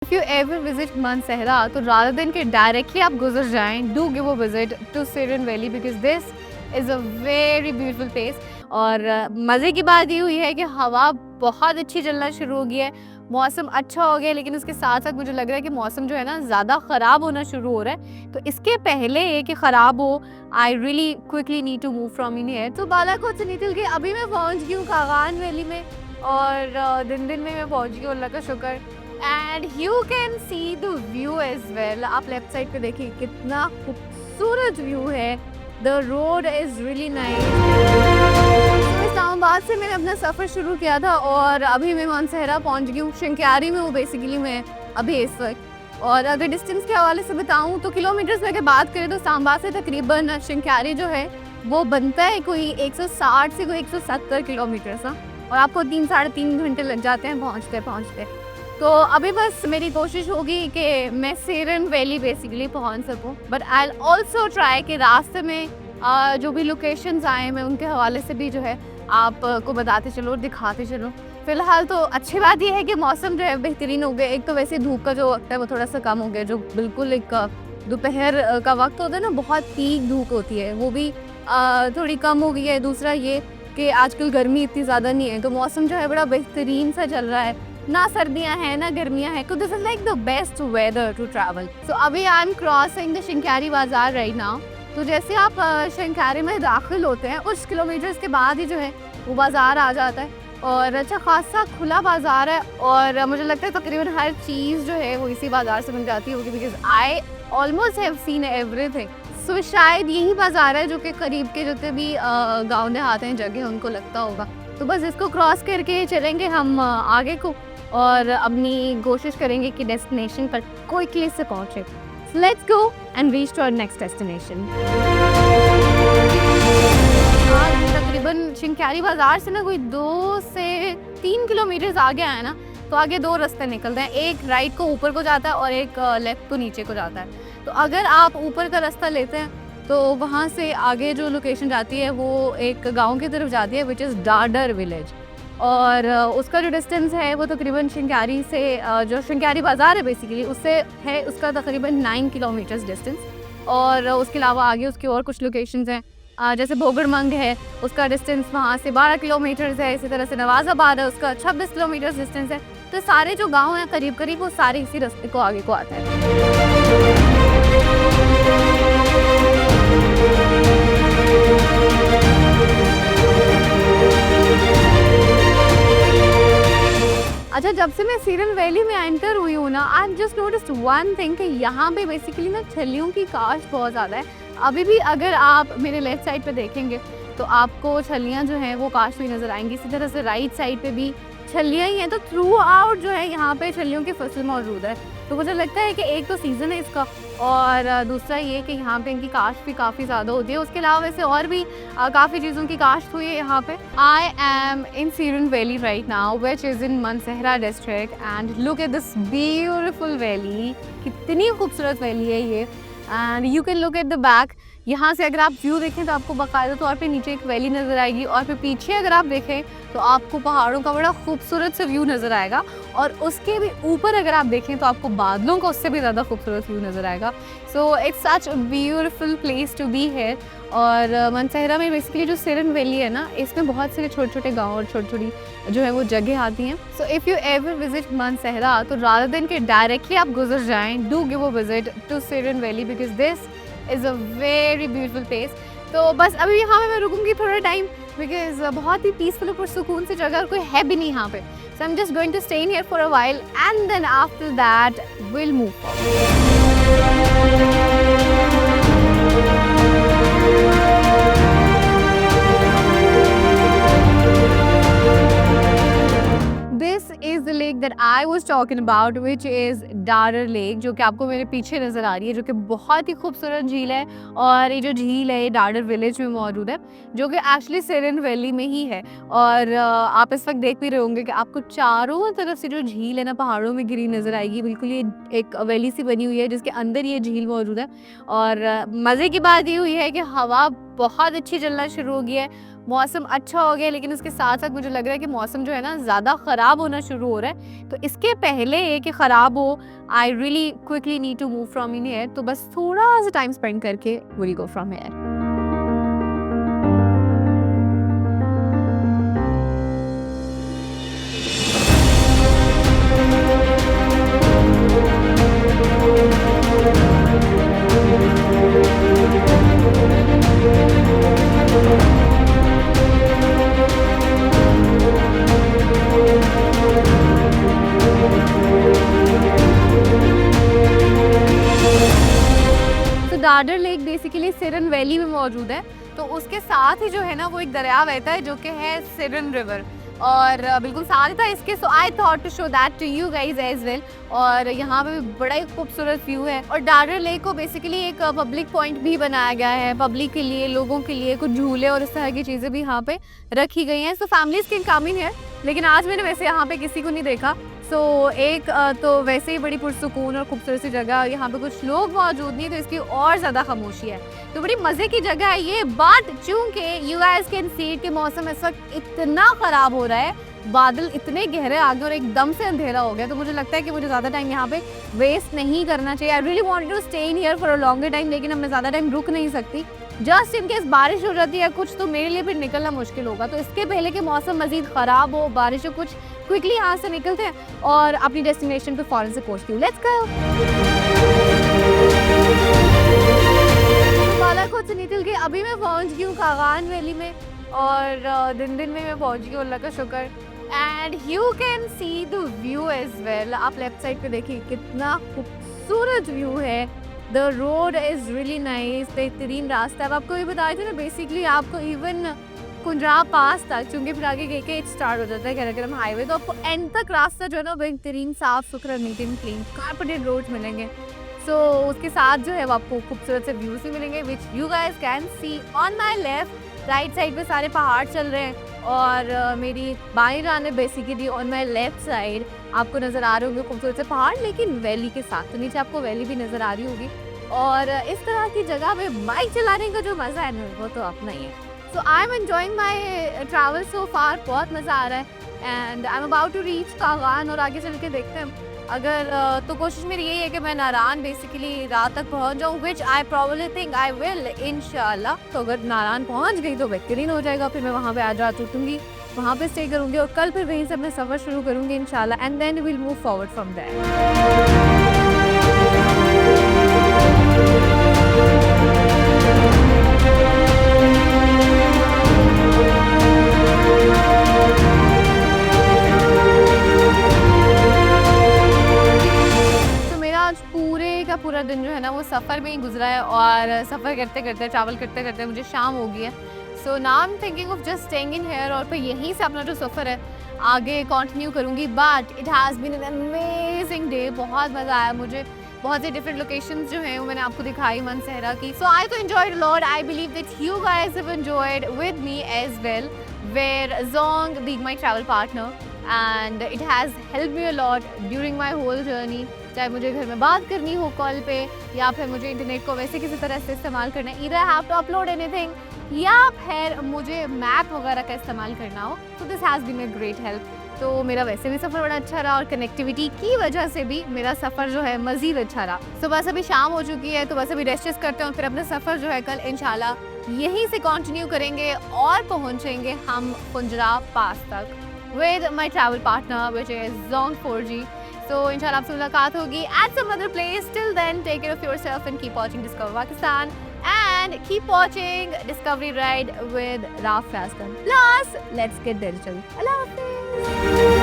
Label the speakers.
Speaker 1: If you ever visit Mansehra, तो rather than कि directly आप गुजर जाएं, do give a visit to Siren Valley because this is a very beautiful place. और मज़े की बात ये हुई है कि हवा बहुत अच्छी चलना शुरू हो गई है, मौसम अच्छा हो गया, लेकिन उसके साथ साथ मुझे लग रहा है कि मौसम जो है ना ज़्यादा ख़राब होना शुरू हो रहा है। तो इसके पहले ये कि ख़राब हो, I really quickly need to move from in here. तो बालाकोट से निकल के अभी मैं पहुंच गई हूँ कागान वैली में, और दिन में मैं पहुंच गई हूँ, अल्लाह का शुक्र। And you can see the view as well. आप लेफ्ट साइड पे देखिए कितना खूबसूरत व्यू है। The road is really nice. Islamabad से मैंने अपना सफ़र शुरू किया था और अभी मैं मानसहरा पहुंच गई हूँ। शंक्यारी में हूँ बेसिकली मैं अभी इस वक्त। और अगर डिस्टेंस के हवाले से बताऊँ तो किलोमीटर्स में अगर बात करें तो इस्लामाबाद से तकरीबन शंक्यारी जो है वो बनता है कोई 160 से कोई 170 किलोमीटर सा, और आपको 3-3.5 घंटे लग जाते हैं पहुँचते। तो अभी बस मेरी कोशिश होगी कि मैं सिरन वैली बेसिकली पहुंच सकूं, but I will also try कि रास्ते में जो भी लोकेशंस आए मैं उनके हवाले से भी जो है आपको बताते चलो और दिखाते चलो। फ़िलहाल तो अच्छी बात यह है कि मौसम जो है बेहतरीन हो गया। एक तो वैसे धूप का जो वक्त है वो थोड़ा सा कम हो गया, जो बिल्कुल एक दोपहर का वक्त होता है ना, बहुत पीक धूप होती है, वो भी थोड़ी कम हो गई है। दूसरा ये कि आजकल गर्मी इतनी ज़्यादा नहीं है, तो मौसम जो है बड़ा बेहतरीन सा चल रहा है, ना सर्दियां हैं ना गर्मियां हैं। तो this is like the best weather to travel. So अभी I am crossing the Shinkiari bazaar right now. तो जैसे आप शंक्यारी में दाखिल होते हैं कुछ किलोमीटर्स के बाद ही जो है वो बाज़ार आ जाता है, और अच्छा खासा खुला बाज़ार है, और मुझे लगता है तकरीबन हर चीज़ जो है वो इसी बाज़ार से बन जाती होगी, because I almost have seen everything. So शायद यही बाज़ार है जो कि करीब के जितने भी गाँव देहात हैं जगह उनको लगता होगा। तो बस इसको क्रॉस करके चलेंगे हम आगे को, और अपनी कोशिश करेंगे कि डेस्टिनेशन पर क्विकली से पहुंचे। Let's go and reach to our next destination. तकरीबन शंक्यारी बाजार से ना कोई 2 से 3 किलोमीटर आगे आया ना, तो आगे 2 रास्ते निकलते हैं, एक राइट को ऊपर को जाता है और एक लेफ्ट को नीचे को जाता है। तो अगर आप ऊपर का रास्ता लेते हैं तो वहाँ से आगे जो लोकेशन जाती है वो एक गाँव की तरफ जाती है, विच इज़ डाडर विलेज। और उसका जो डिस्टेंस है वो तकरीबन शंक्यारी से जो शंक्यारी बाज़ार है बेसिकली उससे है, उसका तकरीबन 9 किलोमीटर्स डिस्टेंस। और उसके अलावा आगे उसकी और कुछ लोकेशंस हैं, जैसे भोगड़मंग है, उसका डिस्टेंस वहाँ से 12 किलोमीटर्स है। इसी तरह से नवाज़ाबाद है, उसका 26 किलोमीटर्स डिस्टेंस है। तो सारे जो गाँव हैं करीब करीब वो सारे इसी रास्ते को आगे को आते हैं। अच्छा, जब से मैं सिरन वैली में एंटर हुई हूँ ना, I just noticed one thing कि यहाँ पे बेसिकली ना छलियों की काश बहुत ज़्यादा है। अभी भी अगर आप मेरे लेफ्ट साइड पे देखेंगे तो आपको छलियाँ जो हैं वो काश हुई नज़र आएंगी। इसी तरह से राइट साइड पे भी छलियाँ ही हैं। तो थ्रू आउट जो है यहाँ पे छलियों की फसल मौजूद है। तो मुझे लगता है कि एक तो सीज़न है इसका, और दूसरा ये कि यहाँ पे इनकी काश्त भी काफ़ी ज़्यादा होती है। उसके अलावा वैसे और भी काफ़ी चीज़ों की काश्त हुई है यहाँ पे। I am in Siran valley right now which is in Mansehra district, and look at this beautiful valley. कितनी खूबसूरत वैली है ये, and you can look at the back. यहाँ से अगर आप व्यू देखें तो आपको बाकायदा तौर पे नीचे एक वैली नज़र आएगी, और फिर पीछे अगर आप देखें तो आपको पहाड़ों का बड़ा खूबसूरत सा व्यू नज़र आएगा, और उसके भी ऊपर अगर आप देखें तो आपको बादलों का उससे भी ज़्यादा खूबसूरत व्यू नज़र आएगा। So it's such a beautiful place to be है। और मानसहरा में बेसिकली जो सिरन वैली है ना, इसमें बहुत सारे छोटे छोटे गाँव और छोटी छोटी जो है वो जगह आती हैं। So if you ever visit Mansehra, तो रादर देन कि डायरेक्टली आप गुजर जाएँ, do give a visit to Siran valley because this is a very beautiful place. तो बस अभी यहाँ पे मैं रुकूंगी थोड़ा टाइम, बिकॉज बहुत ही पीसफुल और सुकून सी जगह, और कोई है भी नहीं यहाँ पे। So I am just going to stay in here for a while, and then after that will move forward. This is the lake that I was talking about, which is Dadar lake, जो कि आपको मेरे पीछे नज़र आ रही है, जो कि बहुत ही खूबसूरत झील है। और ये जो झील है ये डाडर विलेज में मौजूद है, जो कि एक्चुअली सिरन वैली में ही है। और आप इस वक्त देख भी रहे होंगे कि आपको चारों तरफ से जो झील है ना पहाड़ों में घिरी नज़र आएगी। बिल्कुल ये एक वैली सी बनी हुई है जिसके अंदर ये झील मौजूद है। और मज़े की बात ये हुई है कि हवा बहुत अच्छी चलना शुरू हो गया है, मौसम अच्छा हो गया है, लेकिन उसके साथ साथ मुझे लग रहा है कि मौसम जो है ना ज़्यादा ख़राब होना शुरू हो रहा है। तो इसके पहले कि ख़राब हो, I really quickly need to move from in here. तो बस थोड़ा सा टाइम स्पेंड करके will go from here. Dadar lake basically Siran valley में मौजूद है। तो उसके साथ ही जो है ना वो एक दरिया बहता है जो कि है सिरन रिवर, और बिल्कुल साथ था इसके। So I thought to show that to you guys as well. और यहाँ पे भी बड़ा ही खूबसूरत व्यू है। और दादर लेक को बेसिकली एक पब्लिक पॉइंट भी बनाया गया है, पब्लिक के लिए, लोगों के लिए कुछ झूले और इस तरह की चीज़ें भी यहाँ पे रखी गई हैं। सो फैमिलीज कैन कम इन है, लेकिन आज मैंने वैसे यहाँ पे किसी को नहीं देखा। सो एक तो वैसे ही बड़ी पुरसुकून और खूबसूरत सी जगह, यहाँ पे कुछ लोग मौजूद नहीं, तो इसकी और ज़्यादा खामोशी है। तो बड़ी मज़े की जगह है ये। बट चूँकि यू गाइस कैन सी कि मौसम इस वक्त इतना ख़राब हो रहा है, बादल इतने गहरे आ गए और एकदम से अंधेरा हो गया, तो मुझे लगता है कि मुझे ज़्यादा टाइम यहाँ पे वेस्ट नहीं करना चाहिए। I really wanted to stay in here for a longer time, लेकिन अब मैं ज़्यादा टाइम रुक नहीं सकती। जस्ट इन केस बारिश हो जाती है कुछ, तो मेरे लिए फिर निकलना मुश्किल होगा। तो इसके पहले कि मौसम मज़ीद ख़राब हो, बारिश हो कुछ, क्विकली यहाँ से निकलते हैं और अपनी डेस्टिनेशन पे फ़ौरन से पहुँचती हूँ। Let's go. बालाकोट से निकल के अभी मैं पहुँच गई हूँ कागान वैली में, और दिन में मैं पहुँच गई हूँ, अल्लाह का शुक्र। And you can see the view as well. आप लेफ्ट साइड पे देखिए कितना खूबसूरत व्यू है। The road is really nice, बेहतरीन रास्ता है। आपको ये बताया था ना, बेसिकली आपको इवन कुंजरा पास तक, चूँकि फिर आगे गए के स्टार्ट हो जाता है कैराक्रम हाईवे, तो आपको एंड तक रास्ता जो है ना बेहतरीन साफ़ सुथरा, neat and clean carpeted road मिलेंगे। सो उसके साथ जो है वो आपको खूबसूरत से व्यूज़ भी मिलेंगे, which you guys can see on my left. Right side पे सारे पहाड़ चल रहे हैं, और मेरी बाएं जानिब basically on my left side आपको नज़र आ रहे होंगे खूबसूरत से पहाड़, लेकिन वैली के साथ। तो नीचे आपको वैली भी नज़र आ रही होगी। और इस तरह की जगह में बाइक चलाने का जो मज़ा है ना, वो तो अपना ही है। So I am enjoying my travel so far, बहुत मज़ा आ रहा है। And I am about to reach Kaghan, और आगे चल के देखते हैं। अगर तो कोशिश मेरी यही है कि मैं नारान बेसिकली रात तक पहुंच जाऊं, which I probably think I will इंशाल्लाह। तो अगर नारान पहुंच गई तो बेहतरीन हो जाएगा, फिर मैं वहां पे आज रात रुकूंगी, वहां पे स्टे करूंगी, और कल फिर वहीं से अपना सफ़र शुरू करूंगी इंशाल्लाह। And then will move forward from there. पूरा दिन जो है ना वो सफ़र में ही गुजरा है, और सफ़र करते करते, ट्रैवल करते करते मुझे शाम हो गई है। So now I am thinking of just staying in here, और फिर यहीं से अपना जो सफ़र है आगे कंटिन्यू करूँगी। But it has been an amazing day, बहुत मज़ा आया मुझे। बहुत से डिफरेंट लोकेशंस जो हैं वो मैंने आपको दिखाई मन सहरा की। So I too enjoyed lot. I believe that you guys have enjoyed with me as well, where Zong being my travel partner, and it has helped me a lot during my whole journey. चाहे मुझे घर में बात करनी हो call पे, या फिर मुझे इंटरनेट को वैसे किसी तरह से इस्तेमाल करना है, either I have to upload anything, या फिर मुझे मैप वगैरह का इस्तेमाल करना हो, तो this has been a great help. तो मेरा वैसे भी सफ़र बड़ा अच्छा रहा, और कनेक्टिविटी की वजह से भी मेरा सफ़र जो है मज़ीद अच्छा रहा। तो बस अभी शाम हो चुकी है, तो बस अभी रेस्ट करते हैं, फिर अपना सफ़र जो है कल इंशाल्लाह यहीं से कंटिन्यू करेंगे, और पहुँचेंगे हम कुंजरा पास तक with my travel partner, which is Zong 4G. So inshallah आपसे मुलाकात होगी at some other place. Till then, take care of yourself and keep watching Discover Pakistan, and keep watching Discovery Ride with Raf Fazkan. Plus, let's get digital. Allah Hafiz.